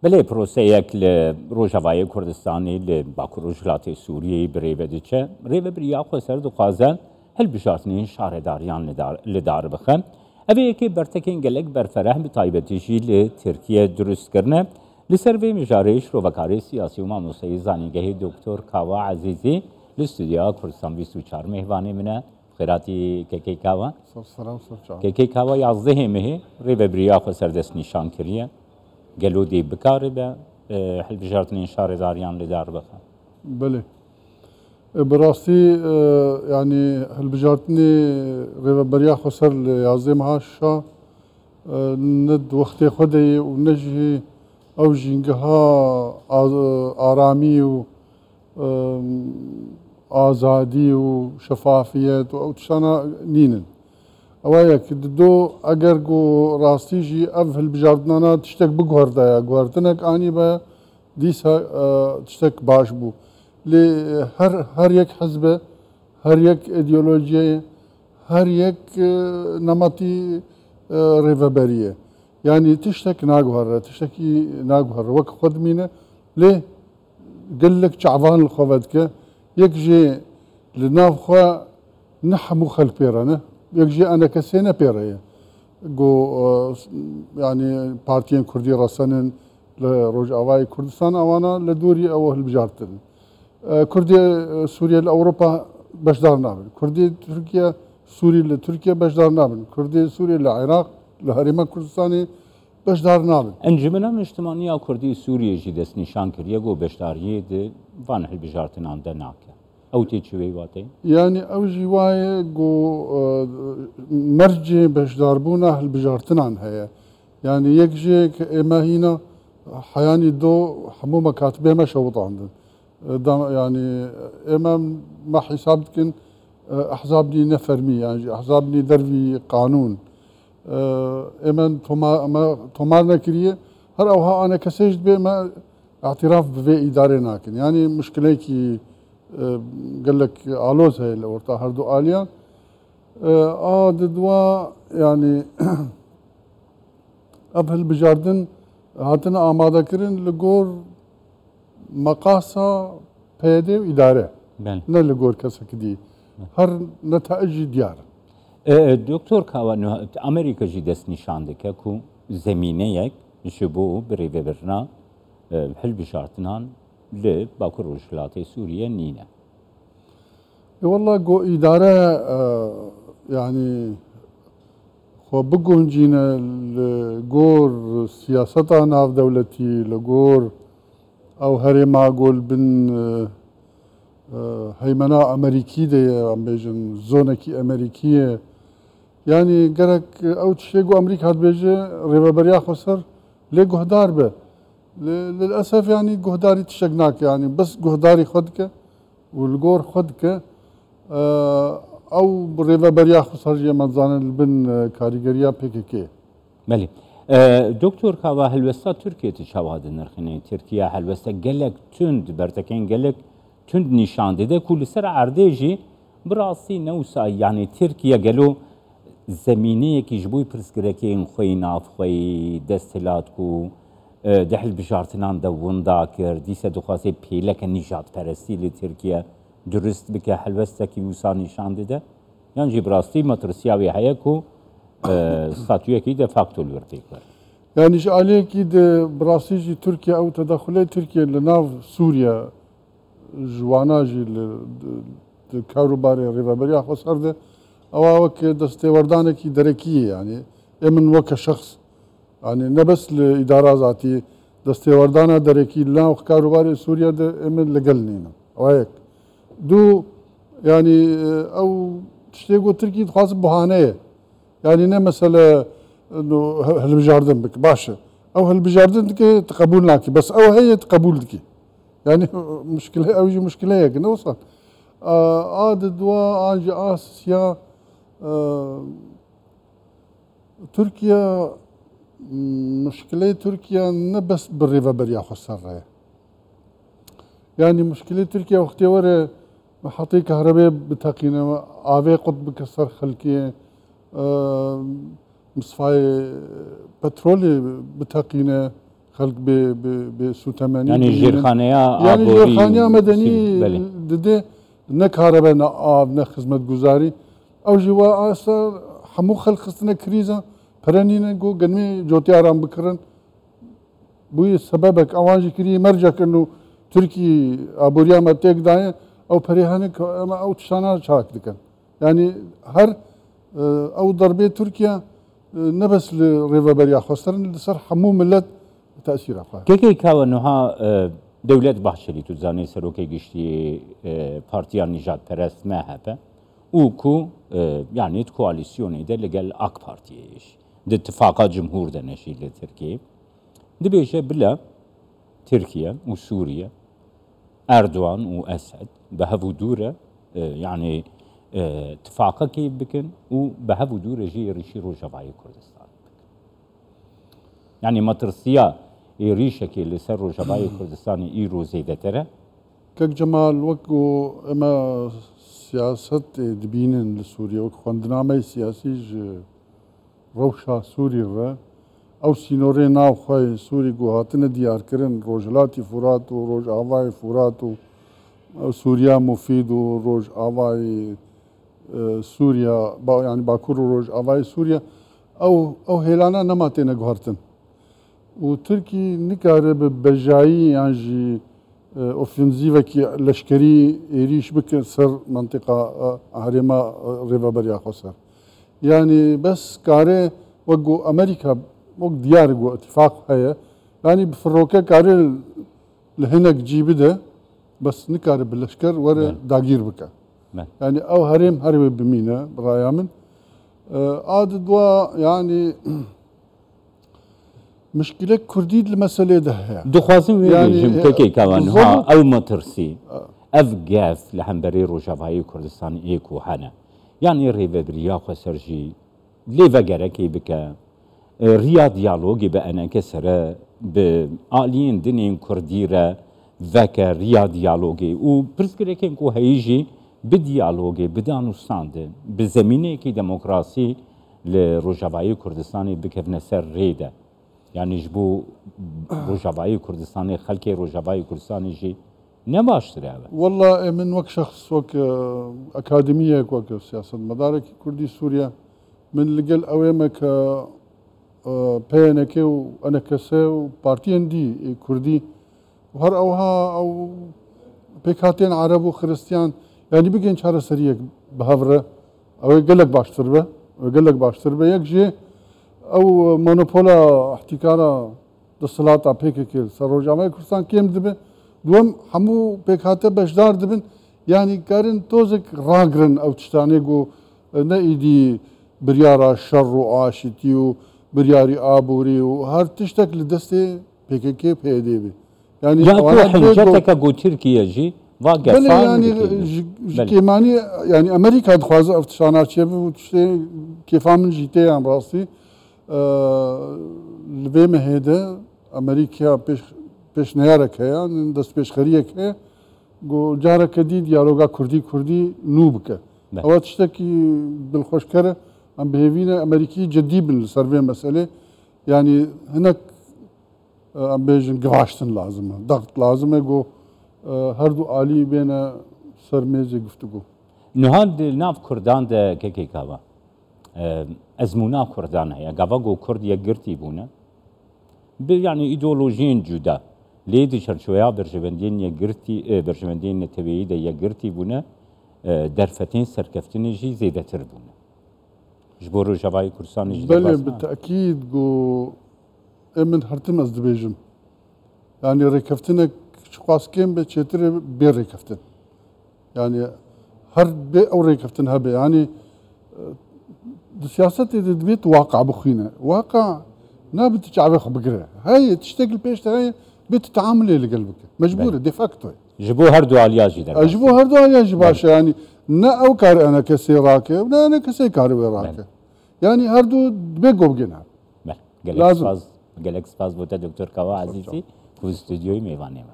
بله پروسەیەک لە ڕۆژاوایی کوردستانی لە باکوور و وڵاتی سووریەی برێوە دەچێ ڕێوە بریا خۆسەر دخوازن هەلبژارتنین شارێداریان لەدار بخەن ئەوەیەکی بەرتەکەین گەلک بەرفەرەح بە تایبەتیژی لە تورکیە دروستکردنە لەسەر vê میژارەی شرۆڤەکاری سیاسی و مامۆسایی زانینگەهی دکتۆر کاوا عەزیزی لە ستودیا کوردستان 24 میهوانی منە خێراتی کێکەی کاوا کێکەی کاوا 11 مێهێ ڕێوە بریا خۆسەر دەست نیشان کردیە گەلو دێ بکارێ بە هەلبژارتنین شارێداریان لەدار بخەن بله براستی يعني هالبجارتني ريبريا خسر لازم هاشا ند وقت خدي ونجي او جينجها آرامي و آزادي وشفافية او تشانا نينن اوایک دو اگر گو راستی جی اف هالبجارتنا تشتك بگوردا یا گوردنك آني با دیسا تشتك باش بو لی هر یک حزب هر یک ایدئولوژی هر یک نمطی ریوبریه یعنی تشتك ناگوهره تشتكي ناگوهره وك خود مینه لی قال لك شعبان الخوات که یک جي لناف خوا نحمو خلق بيرانه یک جي انا كسينا بيريه جو يعني بارتيين كردي راسنن لروج اواي كردستان اوانا لدوري او هالبجارتن كردي سوريا لأوروبا بشدار نابن كردي تركيا سوري لتركيا بشدار نابن كردي سوريا للعراق لهريما كردستاني بشدار نابن انجمنا من اجتماعية كردي سوريا جي دست نشان كريا جو بشدارية دي وان هالبجارتن عندها ناكا او تيجي واتي يعني او جواي جو مرجي بشدار بونا هالبجارتن عن هي يعني يكجي اما هنا حياني دو حمو مكاتبه ما شوط عندن يعني امام ما حسابتكن احزابني نفرمي يعني احزابني دربي قانون امام تومارنا كريه هر اوها انا كسجد بما اعتراف بفي اداره ناكن يعني مشكله كي قال لك الوز هي الاورتا هردو اليان ددوا يعني ابهل بجاردن هاتنا اماده كرين لغور مقاصة بيدي وإدارة نه لغور كسك دي هر نتائج ديار دكتور كاوا أمريكا جي دست نشان دكا كو زمينه يك جبو بريوه برنا حل بشارتنان لباكور وشلاتي سوريا نينا والله جو إدارة يعني خو بقون جينا لغور سياستها ناف دولتي لغور او هري معقول بن هيمنة امريكي دي عم بيجن زونكي امريكية يعني قالك او تشيقو امريكا هاد بيجي ريبريا خسر ليه قهدار به للاسف يعني قهداري تشقناك يعني بس قهداري خدك والقور خدك او ريبريا خسر جي مزان البن كاريجريا بيكيكي بله دكتور كاوا هلوستا تركيا تشاهد نرخني تركيا هلوستا قالك تند برتكين قالك تند نشان ده كل سر عرديجي براسي نوسا يعني تركيا قالوا زمينيه كي جبوي برسكركين خوي ناف خوي دستلاتكو دحل بشارتنان دون داكر ديسا دخاسي بيلك نجات فرسي لتركيا درست بك هلوستا كي وسا نشان ده يعني جبراسي مترسياوي هيكو ستاتوية كي de facto الورتيكر يعني ايش عليه كي براسيجي تركيا او تدخلات تركيا لناف سوريا جواناجي الكهرباري ريبريا خسر ده او وك دستوردانه كي دركيه يعني من وك شخص يعني نبس لاداره ذاتي دستوردانه دركي لا كهرباري سوريا ده من لقلنينا او هيك دو يعني او تشتيقو تركيا خاص بهانيه يعني نه مثلا انه هالبجاردن بك باشا او هالبجاردن كي تقبول لك بس او هي تقبول لك يعني مشكله او يجي مشكله هيك نوصل دوا اجي اسيا تركيا مشكله تركيا نه بس بالريفا بريا خسر يعني مشكله تركيا وقت ورا محطه كهرباء بتقينا اوي قطب كسر خلقيه مصفاي بترول بتقينا خلق بسوتماني يعني جيرخانيا يعني جيرخانيا مدني ددي نكهرباء نآب نخدمة جزاري أو جوا أصلا حمو خلق خصنا كريزة برانينا جو جنمي جوتي آرام بكرن بوي سببك أوانجي كري مرجع إنه تركي أبوريا ما تيك داية أو بريهانك أو تشانا شاك دكان يعني هر أو ضربة تركيا نبس لريفا بريا خسرن لصر حمو ملت تأثير أخوة كي كاو إنها دولة بحشري تزاني سروكي قشتي بارتيان نجات برست ما هبه وكو يعني كواليسيوني ده لقال أك بارتيش ده اتفاقات جمهور ده نشيد لتركيا ده بيجي بلا تركيا وسوريا أردوان وأسد بهفو دورة يعني اتفاقا كيف بكن وبهفو دورة جي ريشي روجافاي كردستان يعني مطرسيا ريشة كي اللي سر روجافاي كردستان إيرو زيدة ترى كك جمال وكو اما سياسة دبينن لسوريا وكو خندنامي سياسي روشا سوري را او سينوري ناو خواهي سوري قو هاتن ديار کرن روجلاتي فرات و روج آواي فرات و سوريا مفيد و روج آواي سوريا يعني باكور و روج آواي سوريا او هيلانا نماتين اقهرتن و تركي نكاره بجاي يعني اوفنزيفا كي لشكري يريش بك سر منطقة هرما ريفا بريا خسر يعني بس كاره وقو أمريكا وقو ديار وقو اتفاق هيا يعني بفروكة كاره لهنك جيبده بس نكاره باللشكر ورا داقير بك يعني أو هرم بمينا برايا من عاد دوا يعني مشكلة كرديد المسألة ده دخوازم يعني جمكي كمان ها أو مطرسي أفجاف لهمبري روجافاي كردستان إيكو هنا يعني ريفا بريا خسرجي ليفا جركي بك ريا ديالوجي بأنا كسرة بآلين دنين كرديرة ذاك ريا ديالوجي وبرسكريكين كو هيجي بديالوجي بدانو ساند بزمينة كي ديمقراطي لروجافاي كردستاني بكفنا سر ريدا يعني جبو روجافاي كردستاني خلكي روجافاي كردستاني جي نباشتر هذا والله من وك شخص وك أكاديمية وك سياسة مدارك كردي سوريا من لقل أوامك بينك وأنا كسي وبارتين دي كردي وهر أوها أو بيكاتين عرب وخريستيان يعني بيجين شهر سريع بهفرة أو يقول لك باشتر به يكجي او مونوبولا احتكارا دستلات بيكي سروجامي كردستان كيم دبن دوم همو بيكاته بشدار دبن يعني كارن توزك راغرن او تشتاني جو نايدي بريارا شر وعاشتي وبرياري ابوري وهر تشتك لدستي بيكي بيدي يعني حنجتك جو تركيا جي واقع يعني كيماني يعني امريكا دخوازه افتشانات شيف وتشتي كيفامن جيتي ام راسي لبي مهيدا أمريكا بيش نيارك هيا دست بيش خريك هيا جو جارة كدي ديالوغا كردي نوبك أو تشتكي بالخوشكرة أم بهيفينا أمريكي جدي بالسرفي مسألة يعني هناك أم بيجن قواشتن لازمه ضغط لازمه جو هردو آلي بين سرميزي گفتگو نهاد ناف كردان ده كيكي كاوا ازمونا كردان هيا قافاقو كرد يقرتي بونا يعني ايديولوجين جدا ليدي شرشويا برجوندين يقرتي برجوندين تبعي ده يقرتي بونا درفتين سركفتين جي زيادة تربونا جبورو جواي كردستان جي بله بالتأكيد جو امن هرتم از دبيجم يعني ركفتنك شخاص كيم بتشتري بير ركفتن يعني هر بي او ركفتن هبه يعني السياسة دبيت واقع بخينا واقع نابت تشعبخ بقرة هاي تشتغل بيش هاي بتتعامل اللي قلبك مجبورة ديفاكتو جبو هردو علياجي ده جبو هردو علياجي باشا يعني نا او كار انا كسي راكي ولا انا كسي كار راكي يعني هردو دبيقو بقينا لازم قالك سباز بوتا دكتور كوا عزيزي في استوديوي ميواني